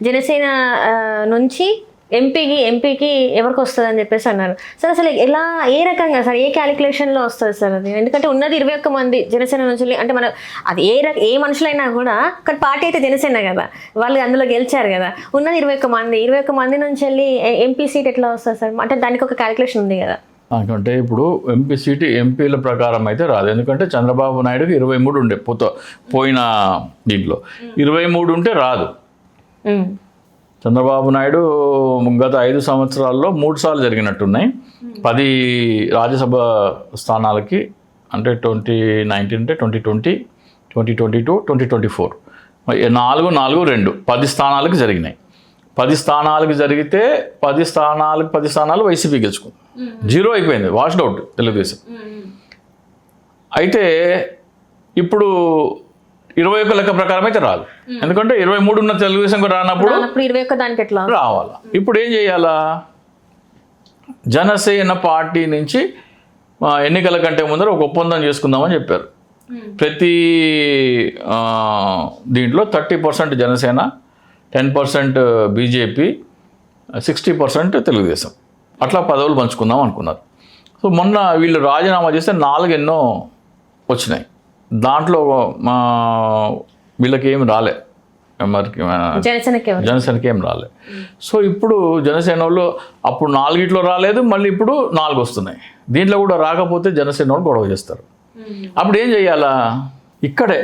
జనసేన నుంచి ఎంపీకి ఎవరికి వస్తుంది అని చెప్పేసి అన్నారు సార్. అసలు ఎలా, ఏ రకంగా సార్, ఏ క్యాలిక్యులేషన్లో వస్తుంది సార్ అది? ఎందుకంటే ఉన్నది 21 మంది జనసేన నుంచి, అంటే మన అది ఏ మనుషులైనా కూడా, కానీ పార్టీ అయితే జనసేన కదా, వాళ్ళు అందులో గెలిచారు కదా. ఉన్నది 21 మంది నుంచి వెళ్ళి ఎంపీ సీట్ ఎట్లా వస్తుంది సార్? అంటే దానికి ఒక క్యాలిక్యులేషన్ ఉంది కదా. అంటే ఇప్పుడు ఎంపీ సీటు ఎంపీల ప్రకారం అయితే రాదు. ఎందుకంటే చంద్రబాబు నాయుడుకి 23 ఉండే పోయిన దీంట్లో 23 ఉంటే రాదు. చంద్రబాబు నాయుడు గత 5 సంవత్సరాల్లో 3 సార్లు జరిగినట్టున్నాయి 10 రాజ్యసభ స్థానాలకి. అంటే 2019 అంటే 2020, 2022, 2024 4, 10 స్థానాలకు జరిగినాయి. 10 స్థానాలకు జరిగితే 10 స్థానాలు వైసీపీ గెలుచుకుంది. 0 అయిపోయింది, వాష్డ్ అవుట్ తెలుగుదేశం. అయితే ఇప్పుడు 21 లెక్క ప్రకారం అయితే రాదు. ఎందుకంటే 23 ఉన్న తెలుగుదేశం కూడా రానప్పుడు 21 దానికి ఎట్లా రావాలా? ఇప్పుడు ఏం చేయాలా? జనసేన పార్టీ నుంచి ఎన్నికల కంటే ముందర ఒక ఒప్పందం చేసుకుందామని చెప్పారు. ప్రతి దీంట్లో 30% జనసేన, 10% బీజేపీ, 60% తెలుగుదేశం, అట్లా పదవులు పంచుకుందాం అనుకున్నారు. సో మొన్న వీళ్ళు రాజీనామా చేస్తే 4 ఎన్నో వచ్చినాయి. దాంట్లో వీళ్ళకి ఏమి రాలే, జనసేనకి ఏం రాలే. సో ఇప్పుడు జనసేన వాళ్ళు అప్పుడు 4 రాలేదు, మళ్ళీ ఇప్పుడు 4 వస్తున్నాయి. దీంట్లో కూడా రాకపోతే జనసేన వాళ్ళు గొడవ చేస్తారు. అప్పుడు ఏం చేయాలా? ఇక్కడే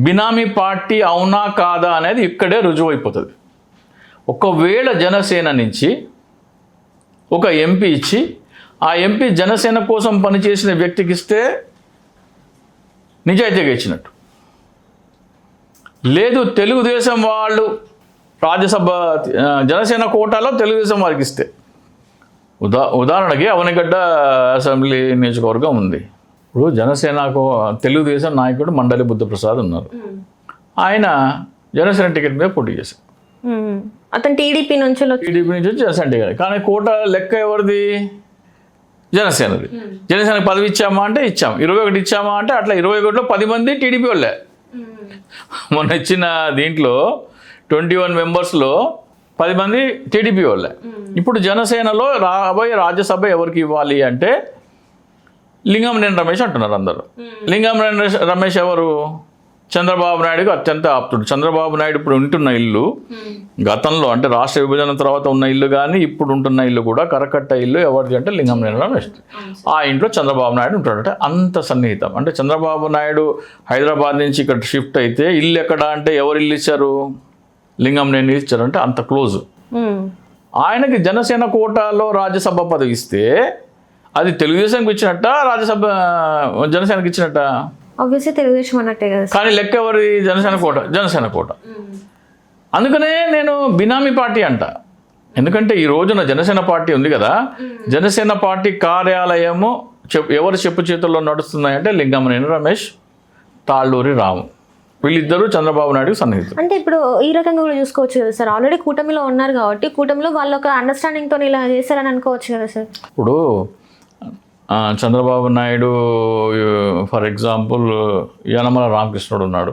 బినామీ పార్టీ అవునా కాదా అనేది ఇక్కడే రుజువు అయిపోతుంది. ఒకవేళ జనసేన నుంచి ఒక ఎంపీ ఇచ్చి ఆ ఎంపీ జనసేన కోసం పనిచేసిన వ్యక్తికి ఇస్తే నిజాయితీగా ఇచ్చినట్టు. లేదు, తెలుగుదేశం వాళ్ళు రాజ్యసభ జనసేన కోటాలో తెలుగుదేశం వారికి ఇస్తే, ఉదాహరణకి అవనిగడ్డ అసెంబ్లీ నియోజకవర్గం ఉంది. ఇప్పుడు జనసేనకు తెలుగుదేశం నాయకుడు మండలి బుద్ధప్రసాద్ ఉన్నారు. ఆయన జనసేన టికెట్ మీద పోటీ చేశారు. అతను టీడీపీ నుంచి జనసేన టికెట్, కానీ కోట లెక్క ఎవరిది? జనసేనది. జనసేనకి 10 ఇచ్చామా అంటే ఇచ్చాం, 21 ఇచ్చామా అంటే అట్లా 21లో 10 మంది టీడీపీ వాళ్ళే. మొన్న ఇచ్చిన దీంట్లో 21 మెంబర్స్లో 10 మంది టీడీపీ వాళ్ళే. ఇప్పుడు జనసేనలో రాబోయే రాజ్యసభ ఎవరికి ఇవ్వాలి అంటే లింగంనేని రమేష్ అంటున్నారు అందరూ. లింగంనేని రమేష్ ఎవరు? చంద్రబాబు నాయుడుకి అత్యంత ఆప్తుడు. చంద్రబాబు నాయుడు ఇప్పుడు ఉంటున్న ఇల్లు, గతంలో అంటే రాష్ట్ర విభజన తర్వాత ఉన్న ఇల్లు కానీ ఇప్పుడు ఉంటున్న ఇల్లు కూడా కరకట్ట ఇల్లు ఎవరిది అంటే లింగంనేని రమేష్. ఆ ఇంట్లో చంద్రబాబు నాయుడు ఉంటాడంటే అంత సన్నిహితం. అంటే చంద్రబాబు నాయుడు హైదరాబాద్ నుంచి ఇక్కడ షిఫ్ట్ అయితే ఇల్లు ఎక్కడ అంటే ఎవరు ఇల్లు ఇచ్చారు? లింగంనేని ఇచ్చారు. అంటే అంత క్లోజ్. ఆయనకి జనసేన కోటాలో రాజ్యసభ పదవి ఇస్తే అది తెలుగుదేశంకి ఇచ్చినట్ట, రాజ్యసభ జనసేనకి ఇచ్చినట్ట? ఆబ్వియస్లీ తెలుగుదేశం అన్నట్టే కదా. కానీ లెక్క ఎవరి? జనసేన కోట. అందుకనే నేను బినామీ పార్టీ అంట. ఎందుకంటే ఈ రోజున జనసేన పార్టీ ఉంది కదా, జనసేన పార్టీ కార్యాలయము ఎవరు చెప్పు చేతుల్లో నడుస్తున్నాయంటే లింగంనేని రమేష్, తాళ్ళూరి రాము, వీళ్ళిద్దరూ చంద్రబాబు నాయుడు సన్నిహితులు. అంటే ఇప్పుడు ఈ రకంగా కూడా చూసుకోవచ్చు కదా సార్, ఆల్రెడీ కూటమిలో ఉన్నారు కాబట్టి కూటమిలో వాళ్ళు ఒక అండర్స్టాండింగ్తో ఇలా చేశారని అనుకోవచ్చు కదా సార్. ఇప్పుడు చంద్రబాబు నాయుడు ఫర్ ఎగ్జాంపుల్ యనమల రామకృష్ణుడు ఉన్నాడు.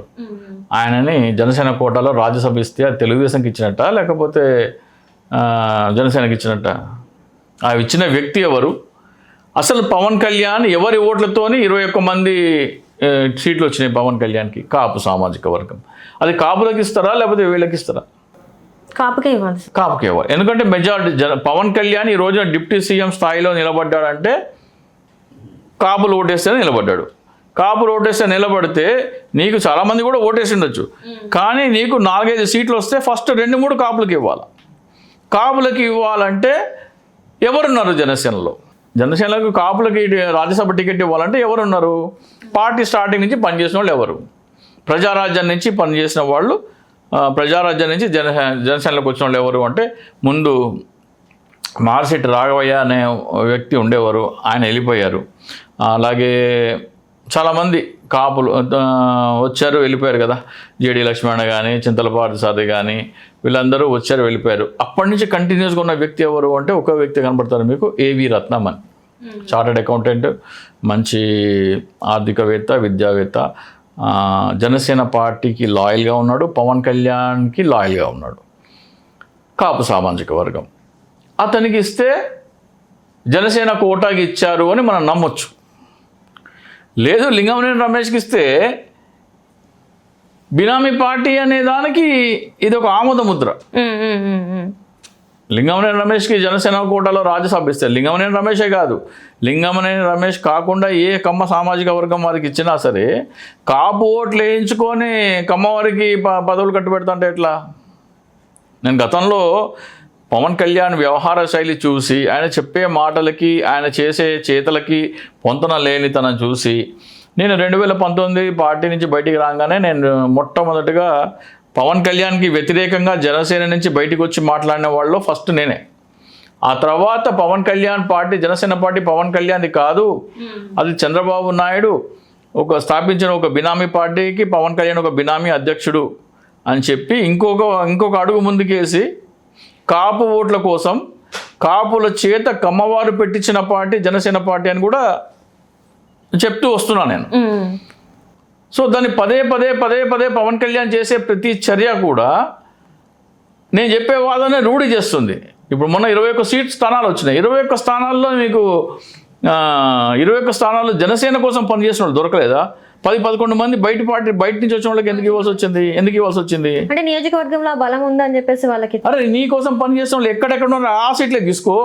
ఆయనని జనసేన కోటాలో రాజ్యసభ ఇస్తే అది తెలుగుదేశంకి ఇచ్చినట్ట లేకపోతే జనసేనకి ఇచ్చినట్ట? ఆ ఇచ్చిన వ్యక్తి ఎవరు? అసలు పవన్ కళ్యాణ్ ఎవరి ఓట్లతోని 21 మంది సీట్లు వచ్చినాయి పవన్ కళ్యాణ్కి? కాపు సామాజిక వర్గం. అది కాపులకు ఇస్తారా లేకపోతే వీళ్ళకి ఇస్తారా? కాపుకే ఇవ్వాలి. కాపుకే ఇవ్వాలి. ఎందుకంటే మెజారిటీ పవన్ కళ్యాణ్ ఈ రోజున డిప్యూటీ సీఎం స్థాయిలో నిలబడ్డాడంటే కాపులు ఓటేస్తే నిలబడ్డాడు. కాపులు ఓటేస్తే నిలబడితే నీకు చాలామంది కూడా ఓటేసి ఉండొచ్చు, కానీ నీకు 4-5 సీట్లు వస్తే ఫస్ట్ 2-3 కాపులకి ఇవ్వాలి. కాపులకి ఇవ్వాలంటే ఎవరున్నారు జనసేనలో? జనసేనలకు కాపులకి రాజ్యసభ టికెట్ ఇవ్వాలంటే ఎవరున్నారు? పార్టీ స్టార్టింగ్ నుంచి పనిచేసిన వాళ్ళు ఎవరు? ప్రజారాజ్యం నుంచి పనిచేసిన వాళ్ళు, ప్రజారాజ్యం నుంచి జనసేనలోకి వచ్చిన వాళ్ళు ఎవరు అంటే ముందు మార్సిటి రాఘవయ్య అనే వ్యక్తి ఉండేవారు, ఆయన వెళ్ళిపోయారు. అలాగే చాలామంది కాపులు వచ్చారు వెళ్ళిపోయారు కదా, జేడి లక్ష్మణ కానీ చింతలపాటి సాది కానీ వీళ్ళందరూ వచ్చారు వెళ్ళిపోయారు. అప్పటి నుంచి కంటిన్యూస్గా ఉన్న వ్యక్తి ఎవరు అంటే ఒక వ్యక్తి కనబడతారు మీకు, ఏవి రత్నమన్, చార్టెడ్ అకౌంటెంట్, మంచి ఆర్థికవేత్త, విద్యావేత్త, జనసేన పార్టీకి లాయల్గా ఉన్నాడు, పవన్ కళ్యాణ్కి లాయల్గా ఉన్నాడు. కాపు సామాజిక వర్గం. అతనికి ఇస్తే జనసేన కోటాకి ఇచ్చారు అని మనం నమ్మొచ్చు. లేదు లింగమనేని రమేష్కి ఇస్తే బినామీ పార్టీ అనే దానికి ఇది ఒక ఆమోద ముద్ర. లింగమనేని రమేష్కి జనసేన కోటాలో రాజ్యసభ ఇస్తే లింగమనేని రమేషే కాదు, లింగమనేని రమేష్ కాకుండా ఏ కమ్మ సామాజిక వర్గం వారికి ఇచ్చినా సరే కాపు ఓట్లు వేయించుకొని కమ్మ వారికి పదవులు కట్టుబెడతాంటే ఎట్లా? నేను గతంలో పవన్ కళ్యాణ్ వ్యవహార శైలి చూసి, ఆయన చెప్పే మాటలకి ఆయన చేసే చేతలకి పొంతన లేనితనం చూసి, నేను 2019 పార్టీ నుంచి బయటికి రాగానే నేను మొట్టమొదటిగా పవన్ కళ్యాణ్కి వ్యతిరేకంగా జనసేన నుంచి బయటికి వచ్చి మాట్లాడిన వాళ్ళు ఫస్ట్ నేనే. ఆ తర్వాత పవన్ కళ్యాణ్ పార్టీ, జనసేన పార్టీ పవన్ కళ్యాణ్ది కాదు, అది చంద్రబాబు నాయుడు స్థాపించిన ఒక బినామీ పార్టీకి పవన్ కళ్యాణ్ ఒక బినామీ అధ్యక్షుడు అని చెప్పి ఇంకొక అడుగు ముందుకేసి కాపు ఓట్ల కోసం కాపుల చేత కమ్మవారు పెట్టించిన పార్టీ జనసేన పార్టీ అని కూడా చెప్తూ వస్తున్నాను నేను. సో దాన్ని పదే పవన్ కళ్యాణ్ చేసే ప్రతి చర్య కూడా నేను చెప్పే వాదనే రూఢి చేస్తుంది. ఇప్పుడు మొన్న 21 స్థానాలు వచ్చినాయి. 21 స్థానాల్లో మీకు 21 స్థానాల్లో జనసేన కోసం పనిచేసిన వాళ్ళు దొరకలేదా? 10-11 మంది బయట నుంచి వచ్చిన వాళ్ళకి ఎందుకు ఇవ్వాల్సి వచ్చింది? అంటే నియోజకవర్గంలో బలం ఉందని చెప్పేసి వాళ్ళకి. అరే నీ కోసం పనిచేసిన వాళ్ళు ఎక్కడెక్కడ ఉన్నారు ఆ సీట్లే తీసుకో.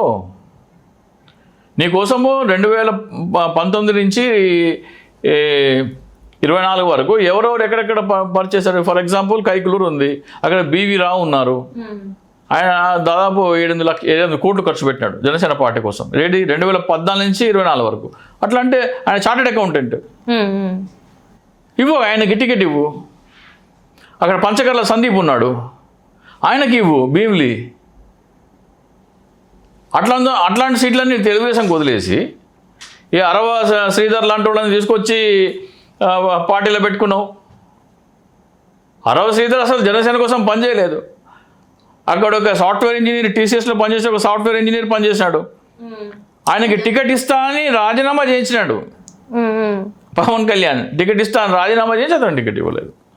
నీ కోసము 2019 నుంచి 24 వరకు ఎవరెవరు ఎక్కడెక్కడ పనిచేశారు. ఫర్ ఎగ్జాంపుల్ కైకులూరు ఉంది, అక్కడ బివి రావు ఉన్నారు. ఆయన దాదాపు 700 కోట్లు ఖర్చు పెట్టినాడు జనసేన పార్టీ కోసం 2014 నుంచి 24 వరకు. అట్లా అంటే ఆయన చార్టెడ్ అకౌంటెంట్. ఇవ్వు, ఆయనకి టికెట్ ఇవ్వు. అక్కడ పంచకర్ల సందీప్ ఉన్నాడు, ఆయనకి ఇవ్వు భీమిలి. అట్లాంటి సీట్లన్నీ తెలుగుదేశంకి వదిలేసి ఈ అరవ శ్రీధర్ లాంటి వాళ్ళని తీసుకొచ్చి పార్టీలో పెట్టుకున్నావు. అరవ శ్రీధర్ అసలు జనసేన కోసం పనిచేయలేదు. అక్కడ ఒక సాఫ్ట్వేర్ ఇంజనీర్, టీసీఎస్లో పనిచేసే ఒక సాఫ్ట్వేర్ ఇంజనీర్ పనిచేసినాడు. ఆయనకి టికెట్ ఇస్తా అని రాజీనామా చేయించినాడు పవన్ కళ్యాణ్. టికెట్ ఇస్తా అని రాజీనామా చేసి అతను టికెట్ ఇవ్వలేదు.